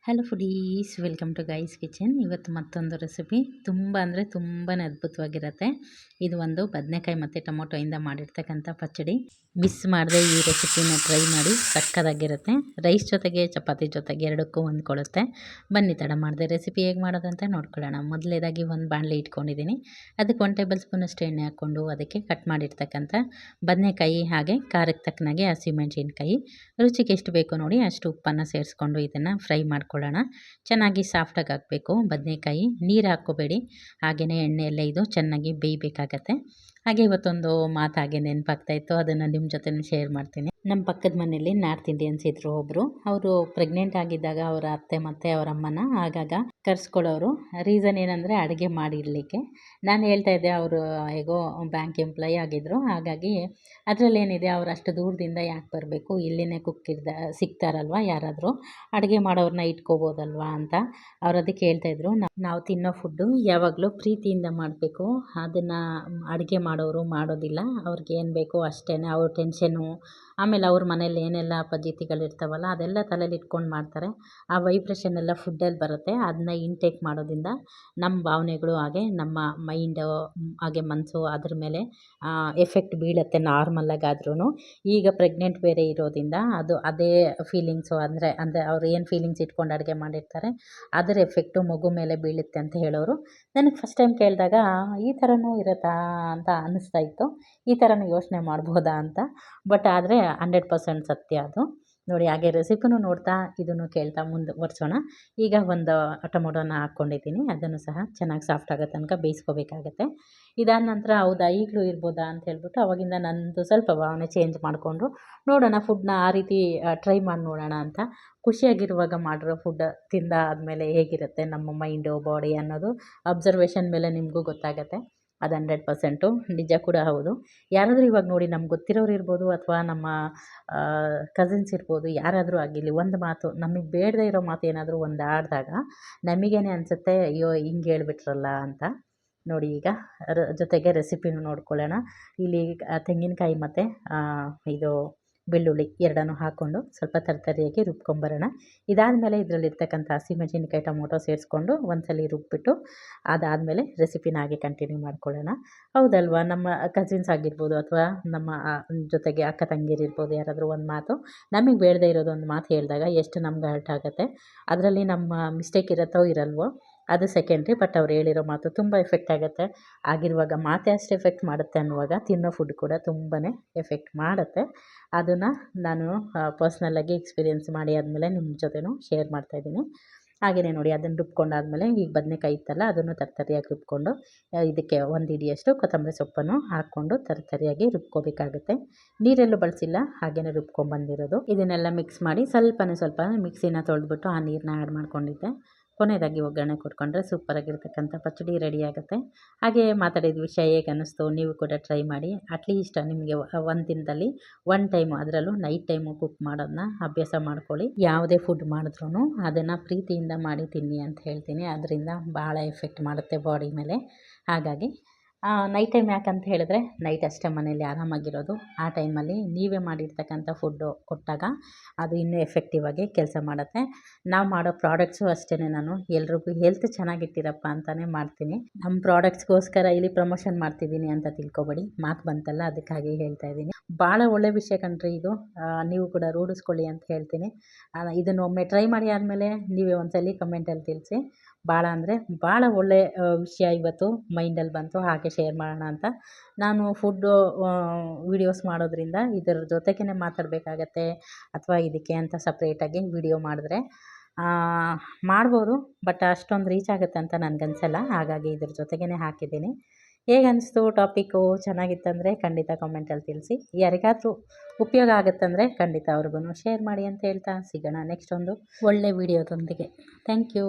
Hello foodies, welcome to guys kitchen. ಇವತ್ತು ಮತ್ತೊಂದು recipe ತುಂಬ ಅಂದರೆ ತುಂಬಾ ಅದ್ಭುತವಾಗಿರುತ್ತೆ. ಇದು ಒಂದು ಬದನೆಕಾಯಿ ಮತ್ತು ಟೊಮೊಟೊಯಿಂದ ಮಾಡಿರ್ತಕ್ಕಂಥ ಪಚ್ಚಡಿ. ಮಿಸ್ ಮಾಡದೆ ಈ ರೆಸಿಪಿನ ಟ್ರೈ ಮಾಡಿ, ಸಕ್ಕತ್ತಾಗಿರುತ್ತೆ. ರೈಸ್ ಜೊತೆಗೆ ಚಪಾತಿ ಜೊತೆಗೆ ಎರಡಕ್ಕೂ ಹೊಂದ್ಕೊಳ್ಳುತ್ತೆ. ಬನ್ನಿ ತಡ ಮಾಡದೆ ರೆಸಿಪಿ ಹೇಗೆ ಮಾಡೋದಂತ ನೋಡ್ಕೊಳ್ಳೋಣ. ಮೊದಲೇದಾಗಿ ಒಂದು ಬಾಣಲೆ ಇಟ್ಕೊಂಡಿದ್ದೀನಿ. ಅದಕ್ಕೆ 1 ಟೇಬಲ್ ಸ್ಪೂನಷ್ಟು ಎಣ್ಣೆ ಹಾಕ್ಕೊಂಡು ಅದಕ್ಕೆ ಕಟ್ ಮಾಡಿರ್ತಕ್ಕಂಥ ಬದನೆಕಾಯಿ ಹಾಗೆ ಖಾರಕ್ಕೆ ತಕ್ಕನಾಗೆ ಹಸಿಮೆಣಸಿನ್ಕಾಯಿ, ರುಚಿಗೆ ಎಷ್ಟು ಬೇಕೋ ನೋಡಿ ಅಷ್ಟು ಉಪ್ಪನ್ನು ಸೇರಿಸ್ಕೊಂಡು ಇದನ್ನು ಫ್ರೈ ಮಾಡ್ಕೊಳ್ಳೋಣ. ಚೆನ್ನಾಗಿ ಸಾಫ್ಟಾಗಿ ಹಾಕಬೇಕು ಬದನೆಕಾಯಿ, ನೀರು ಹಾಕ್ಕೋಬೇಡಿ. ಹಾಗೆಯೇ ಎಣ್ಣೆಯಲ್ಲೇ ಇದು ಚೆನ್ನಾಗಿ ಬೇಯಬೇಕಾಗತ್ತೆ. ಹಾಗೆ ಇವತ್ತೊಂದು ಮಾತು ಹಾಗೆ ನೆನಪಾಗ್ತಾಯಿತ್ತು, ಅದನ್ನು ನಿಮ್ಮ ಜೊತೆ ಶೇರ್ ಮಾಡ್ತೀನಿ. ನಮ್ಮ ಪಕ್ಕದ ಮನೆಯಲ್ಲಿ ನಾರ್ತ್ ಇಂಡಿಯನ್ಸ್ ಇದ್ದರು ಒಬ್ಬರು. ಅವರು ಪ್ರೆಗ್ನೆಂಟ್ ಆಗಿದ್ದಾಗ ಅವರ ಅತ್ತೆ ಮತ್ತು ಅವರ ಅಮ್ಮನ ಆಗಾಗ ಕರೆಸ್ಕೊಳ್ಳೋರು. ರೀಸನ್ ಏನಂದರೆ ಅಡುಗೆ ಮಾಡಿಡಲಿಕ್ಕೆ. ನಾನು ಹೇಳ್ತಾ ಇದ್ದೆ, ಅವರು ಹೇಗೋ ಬ್ಯಾಂಕ್ ಎಂಪ್ಲಾಯಿ ಆಗಿದ್ದರು. ಹಾಗಾಗಿ ಅದರಲ್ಲೇನಿದೆ, ಅವ್ರು ಅಷ್ಟು ದೂರದಿಂದ ಯಾಕೆ ಬರಬೇಕು, ಇಲ್ಲಿನೇ ಸಿಗ್ತಾರಲ್ವ ಯಾರಾದರೂ ಅಡುಗೆ ಮಾಡೋರನ್ನ ಇಟ್ಕೋಬೋದಲ್ವಾ ಅಂತ ಅವ್ರು ಅದಕ್ಕೆ ಹೇಳ್ತಾಯಿದ್ರು. ನಾವು ತಿನ್ನೋ ಫುಡ್ಡು ಯಾವಾಗಲೂ ಪ್ರೀತಿಯಿಂದ ಮಾಡಬೇಕು. ಅದನ್ನು ಅಡುಗೆ ಮಾಡೋರು ಮಾಡೋದಿಲ್ಲ. ಅವ್ರಿಗೆ ಏನು ಬೇಕೋ ಅಷ್ಟೇ. ಅವ್ರ ಟೆನ್ಷನ್ನು, ಆಮೇಲೆ ಅವ್ರ ಮನೇಲಿ ಏನೆಲ್ಲ ಪದ್ಧತಿಗಳಿರ್ತಾವಲ್ಲ ಅದೆಲ್ಲ ತಲೆಯಲ್ಲಿ ಇಟ್ಕೊಂಡು ಮಾಡ್ತಾರೆ. ಆ ವೈಬ್ರೇಷನ್ ಎಲ್ಲ ಫುಡ್ಡಲ್ಲಿ ಬರುತ್ತೆ. ಅದನ್ನ ಇಂಟೇಕ್ ಮಾಡೋದ್ರಿಂದ ನಮ್ಮ ಭಾವನೆಗಳು ಹಾಗೆ ನಮ್ಮ ಮೈಂಡು ಹಾಗೆ ಮನಸ್ಸು ಅದ್ರ ಮೇಲೆ ಎಫೆಕ್ಟ್ ಬೀಳುತ್ತೆ ನಾರ್ಮಲ್ಲಾಗಾದ್ರೂ. ಈಗ ಪ್ರೆಗ್ನೆಂಟ್ ಬೇರೆ ಇರೋದ್ರಿಂದ ಅದೇ ಫೀಲಿಂಗ್ಸು ಅಂದರೆ ಅವ್ರು ಏನು ಫೀಲಿಂಗ್ಸ್ ಇಟ್ಕೊಂಡು ಅಡುಗೆ ಮಾಡಿರ್ತಾರೆ ಅದರ ಎಫೆಕ್ಟು ಮಗು ಮೇಲೆ ಬೀಳುತ್ತೆ ಅಂತ ಹೇಳೋರು. ನನಗೆ ಫಸ್ಟ್ ಟೈಮ್ ಕೇಳಿದಾಗ ಈ ಥರನೂ ಇರುತ್ತಾ ಅಂತ ಅನ್ನಿಸ್ತಾ ಇತ್ತು. ಈ ಥರನೂ ಯೋಚನೆ ಮಾಡ್ಬೋದಾ ಅಂತ. ಬಟ್ ಆದರೆ 100% ಸತ್ಯ ಅದು. ನೋಡಿ, ಹಾಗೆ ರೆಸಿಪಿನೂ ನೋಡ್ತಾ ಇದನ್ನು ಕೇಳ್ತಾ ಮುಂದುವರ್ಸೋಣ. ಈಗ ಒಂದು ಟೊಮೊಟೊನ ಹಾಕ್ಕೊಂಡಿದ್ದೀನಿ. ಅದನ್ನು ಸಹ ಚೆನ್ನಾಗಿ ಸಾಫ್ಟ್ ಆಗೋ ತನಕ ಬೇಯಿಸ್ಕೋಬೇಕಾಗತ್ತೆ. ಇದಾದ ನಂತರ ಹೌದಾ ಈಗಲೂ ಇರ್ಬೋದಾ ಅಂತ ಹೇಳ್ಬಿಟ್ಟು ಅವಾಗಿಂದ ನನ್ನದು ಸ್ವಲ್ಪ ಭಾವನೆ ಚೇಂಜ್ ಮಾಡಿಕೊಂಡು ನೋಡೋಣ, ಫುಡ್ನ ಆ ರೀತಿ ಟ್ರೈ ಮಾಡಿ ನೋಡೋಣ ಅಂತ. ಖುಷಿಯಾಗಿರುವಾಗ ಮಾಡಿರೋ ಫುಡ್ ತಿಂದಾದಮೇಲೆ ಹೇಗಿರುತ್ತೆ ನಮ್ಮ ಮೈಂಡು ಬಾಡಿ ಅನ್ನೋದು ಅಬ್ಸರ್ವೇಷನ್ ಮೇಲೆ ನಿಮಗೂ ಗೊತ್ತಾಗತ್ತೆ. ಅದು 100% ನಿಜ ಕೂಡ ಹೌದು. ಯಾರಾದರೂ ಇವಾಗ ನೋಡಿ, ನಮ್ಗೆ ಗೊತ್ತಿರೋರು ಇರ್ಬೋದು ಅಥವಾ ನಮ್ಮ ಕಸಿನ್ಸ್ ಇರ್ಬೋದು, ಯಾರಾದರೂ ಆಗಿರಲಿ, ಒಂದು ಮಾತು ನಮಗೆ ಬೇಡದೇ ಇರೋ ಮಾತು ಏನಾದರೂ ಒಂದು ಆಡಿದಾಗ ನಮಗೇನೆ ಅನಿಸುತ್ತೆ, ಅಯ್ಯೋ ಹಿಂಗೆ ಹೇಳ್ಬಿಟ್ರಲ್ಲ ಅಂತ. ನೋಡಿ, ಈಗ ಜೊತೆಗೆ ರೆಸಿಪಿನೂ ನೋಡ್ಕೊಳ್ಳೋಣ. ಇಲ್ಲಿ ತೆಂಗಿನಕಾಯಿ ಮತ್ತು ಇದು ಬೆಳ್ಳುಳ್ಳಿ ಎರಡನ್ನೂ ಹಾಕ್ಕೊಂಡು ಸ್ವಲ್ಪ ತರಿಯಾಗಿ ರುಬ್ಕೊಂಬರೋಣ. ಇದಾದಮೇಲೆ ಇದರಲ್ಲಿರ್ತಕ್ಕಂಥ ಹಸಿಮೆಣಸಿನ್ಕಾಯಿ ಟೊಮೊಟೊ ಸೇರಿಸ್ಕೊಂಡು ಒಂದ್ಸಲ ರುಬ್ಬಿಟ್ಟು ಅದಾದಮೇಲೆ ರೆಸಿಪಿನ ಹಾಗೆ ಕಂಟಿನ್ಯೂ ಮಾಡ್ಕೊಳ್ಳೋಣ. ಹೌದಲ್ವಾ, ನಮ್ಮ ಕಸಿನ್ಸ್ ಆಗಿರ್ಬೋದು ಅಥವಾ ನಮ್ಮ ಜೊತೆಗೆ ಅಕ್ಕ ತಂಗಿರಿರ್ಬೋದು, ಯಾರಾದರೂ ಒಂದು ಮಾತು ನಮಗೆ ಬೇಡದೇ ಇರೋದು ಒಂದು ಮಾತು ಹೇಳಿದಾಗ ಎಷ್ಟು ನಮ್ಗೆ ಹರ್ಟ್ ಆಗುತ್ತೆ. ಅದರಲ್ಲಿ ನಮ್ಮ ಮಿಸ್ಟೇಕ್ ಇರುತ್ತೋ ಇರಲ್ವೋ ಅದು ಸೆಕೆಂಡ್ರಿ. ಬಟ್ ಅವ್ರು ಹೇಳಿರೋ ಮಾತು ತುಂಬ ಎಫೆಕ್ಟ್ ಆಗುತ್ತೆ. ಆಗಿರುವಾಗ ಮಾತೇ ಅಷ್ಟು ಎಫೆಕ್ಟ್ ಮಾಡುತ್ತೆ ಅನ್ನುವಾಗ ತಿನ್ನೋ ಫುಡ್ ಕೂಡ ತುಂಬಾ ಎಫೆಕ್ಟ್ ಮಾಡುತ್ತೆ. ಅದನ್ನು ನಾನು ಪರ್ಸ್ನಲ್ಲಾಗಿ ಎಕ್ಸ್ಪೀರಿಯೆನ್ಸ್ ಮಾಡಿ ಆದಮೇಲೆ ನಿಮ್ಮ ಜೊತೆನೂ ಶೇರ್ ಮಾಡ್ತಾಯಿದ್ದೀನಿ. ಹಾಗೆಯೇ ನೋಡಿ, ಅದನ್ನು ರುಬ್ಕೊಂಡಾದಮೇಲೆ ಈಗ ಬದನೆಕಾಯಿ ಇತ್ತಲ್ಲ ಅದನ್ನು ತರಿಯಾಗಿ ರುಬ್ಕೊಂಡು ಇದಕ್ಕೆ 1 ಹಿಡಿಯಷ್ಟು ಕೊತ್ತಂಬರಿ ಸೊಪ್ಪನ್ನು ಹಾಕ್ಕೊಂಡು ತರಿಯಾಗಿ ರುಬ್ಕೋಬೇಕಾಗುತ್ತೆ. ನೀರೆಲ್ಲೂ ಬಳಸಿಲ್ಲ, ಹಾಗೆಯೇ ರುಬ್ಕೊಂಡ್ಬಂದಿರೋದು. ಇದನ್ನೆಲ್ಲ ಮಿಕ್ಸ್ ಮಾಡಿ ಸ್ವಲ್ಪ ಮಿಕ್ಸಿನ ತೊಳೆದ್ಬಿಟ್ಟು ಆ ನೀರನ್ನ ಆ್ಯಡ್ ಮಾಡ್ಕೊಂಡಿದ್ದೆ. ಕೊನೆಯದಾಗಿ ಒಗ್ಗರಣೆ ಕೊಟ್ಕೊಂಡ್ರೆ ಸೂಪರಾಗಿರ್ತಕ್ಕಂಥ ಪಚ್ಚಡಿ ರೆಡಿ ಆಗುತ್ತೆ. ಹಾಗೆ ಮಾತಾಡಿದ ವಿಷಯ ಹೇಗೆ ಅನ್ನಿಸ್ತು, ನೀವು ಕೂಡ ಟ್ರೈ ಮಾಡಿ. ಅಟ್ಲೀಸ್ಟ್ ನಿಮಗೆ ಒಂದು ದಿನದಲ್ಲಿ 1 ಟೈಮು, ಅದರಲ್ಲೂ ನೈಟ್ ಟೈಮು ಕುಕ್ ಮಾಡೋದನ್ನ ಅಭ್ಯಾಸ ಮಾಡ್ಕೊಳ್ಳಿ. ಯಾವುದೇ ಫುಡ್ ಮಾಡಿದ್ರೂ ಅದನ್ನು ಪ್ರೀತಿಯಿಂದ ಮಾಡಿ ತಿನ್ನಿ ಅಂತ ಹೇಳ್ತೀನಿ. ಅದರಿಂದ ಭಾಳ ಎಫೆಕ್ಟ್ ಮಾಡುತ್ತೆ ಬಾಡಿ ಮೇಲೆ. ಹಾಗಾಗಿ ನೈಟ್ ಟೈಮ್ ಯಾಕಂತ ಹೇಳಿದ್ರೆ ನೈಟ್ ಅಷ್ಟೇ ಮನೇಲಿ ಆರಾಮಾಗಿರೋದು. ಆ ಟೈಮಲ್ಲಿ ನೀವೇ ಮಾಡಿರ್ತಕ್ಕಂಥ ಫುಡ್ಡು ಕೊಟ್ಟಾಗ ಅದು ಇನ್ನೂ ಎಫೆಕ್ಟಿವ್ ಆಗಿ ಕೆಲಸ ಮಾಡುತ್ತೆ. ನಾವು ಮಾಡೋ ಪ್ರಾಡಕ್ಟ್ಸು ಅಷ್ಟೇ, ನಾನು ಎಲ್ರಿಗೂ ಹೆಲ್ತ್ ಚೆನ್ನಾಗಿಟ್ಟಿರಪ್ಪ ಅಂತಲೇ ಮಾಡ್ತೀನಿ. ನಮ್ಮ ಪ್ರಾಡಕ್ಟ್ಸ್ಗೋಸ್ಕರ ಇಲ್ಲಿ ಪ್ರಮೋಷನ್ ಮಾಡ್ತಿದ್ದೀನಿ ಅಂತ ತಿಳ್ಕೊಬೇಡಿ. ಮಾತು ಬಂತಲ್ಲ ಅದಕ್ಕಾಗಿ ಹೇಳ್ತಾ ಇದ್ದೀನಿ. ಭಾಳ ಒಳ್ಳೆ ವಿಷಯ ಕಣ್ರಿ ಇದು. ನೀವು ಕೂಡ ರೂಢಿಸ್ಕೊಳ್ಳಿ ಅಂತ ಹೇಳ್ತೀನಿ. ಇದನ್ನು ಒಮ್ಮೆ ಟ್ರೈ ಮಾಡಿ ಆದಮೇಲೆ ನೀವೇ ಒಂದ್ಸಲಿ ಕಮೆಂಟಲ್ಲಿ ತಿಳಿಸಿ. ಭಾಳ ಅಂದರೆ ಭಾಳ ಒಳ್ಳೆ ವಿಷಯ ಇವತ್ತು ಮೈಂಡಲ್ಲಿ ಬಂತು, ಹಾಗೆ ಶೇರ್ ಮಾಡೋಣ ಅಂತ. ನಾನು ಫುಡ್ಡು ವೀಡಿಯೋಸ್ ಮಾಡೋದ್ರಿಂದ ಇದರ ಜೊತೆಗೇ ಮಾತಾಡಬೇಕಾಗತ್ತೆ ಅಥವಾ ಇದಕ್ಕೆ ಅಂತ ಸಪ್ರೇಟಾಗಿ ವಿಡಿಯೋ ಮಾಡಿದ್ರೆ ಮಾಡ್ಬೋದು. ಬಟ್ ಅಷ್ಟೊಂದು ರೀಚ್ ಆಗುತ್ತೆ ಅಂತ ನನಗನ್ಸಲ್ಲ. ಹಾಗಾಗಿ ಇದ್ರ ಜೊತೆಗೇ ಹಾಕಿದ್ದೀನಿ. ಹೇಗೆ ಅನಿಸ್ತು ಟಾಪಿಕ್ಕು? ಚೆನ್ನಾಗಿತ್ತಂದರೆ ಖಂಡಿತ ಕಮೆಂಟಲ್ಲಿ ತಿಳಿಸಿ. ಯಾರಿಗಾದರೂ ಉಪಯೋಗ ಆಗುತ್ತಂದರೆ ಖಂಡಿತ ಅವ್ರಿಗೂ ಶೇರ್ ಮಾಡಿ ಅಂತ ಹೇಳ್ತಾ ಸಿಗೋಣ ನೆಕ್ಸ್ಟ್ ಒಂದು ಒಳ್ಳೆ ವಿಡಿಯೋದೊಂದಿಗೆ. Thank you.